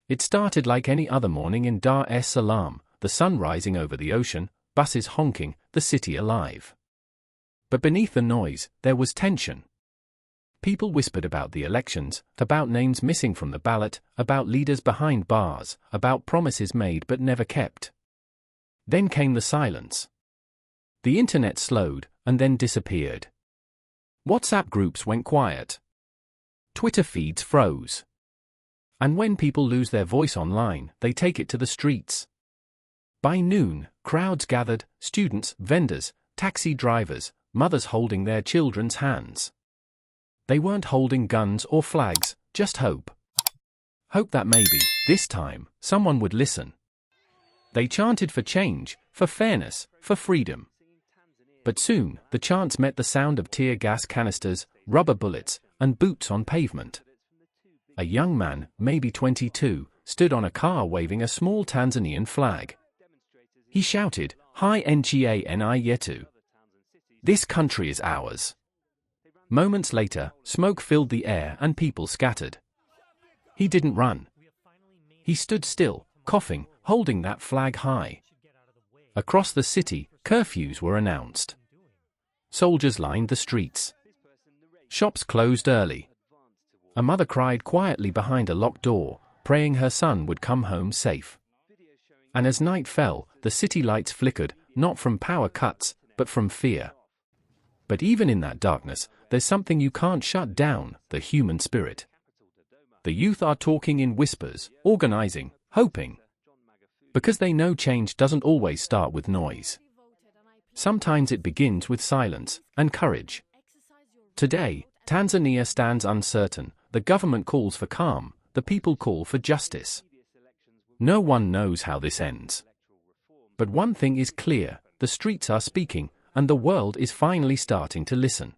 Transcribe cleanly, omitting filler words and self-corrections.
It started like any other morning in Dar es Salaam, the sun rising over the ocean, buses honking, the city alive. But beneath the noise, there was tension. People whispered about the elections, about names missing from the ballot, about leaders behind bars, about promises made but never kept. Then came the silence. The internet slowed, and then disappeared. WhatsApp groups went quiet. Twitter feeds froze. And when people lose their voice online, they take it to the streets. By noon, crowds gathered, students, vendors, taxi drivers, mothers holding their children's hands. They weren't holding guns or flags, just hope. Hope that maybe, this time, someone would listen. They chanted for change, for fairness, for freedom. But soon, the chants met the sound of tear gas canisters, rubber bullets, and boots on pavement. A young man, maybe 22, stood on a car waving a small Tanzanian flag. He shouted, "Hi Ngani yetu. This country is ours." Moments later, smoke filled the air and people scattered. He didn't run. He stood still, coughing, holding that flag high. Across the city, curfews were announced. Soldiers lined the streets. Shops closed early. A mother cried quietly behind a locked door, praying her son would come home safe. And as night fell, the city lights flickered, not from power cuts, but from fear. But even in that darkness, there's something you can't shut down, the human spirit. The youth are talking in whispers, organizing, hoping. Because they know change doesn't always start with noise. Sometimes it begins with silence and courage. Today, Tanzania stands uncertain, the government calls for calm, the people call for justice. No one knows how this ends. But one thing is clear, the streets are speaking, and the world is finally starting to listen.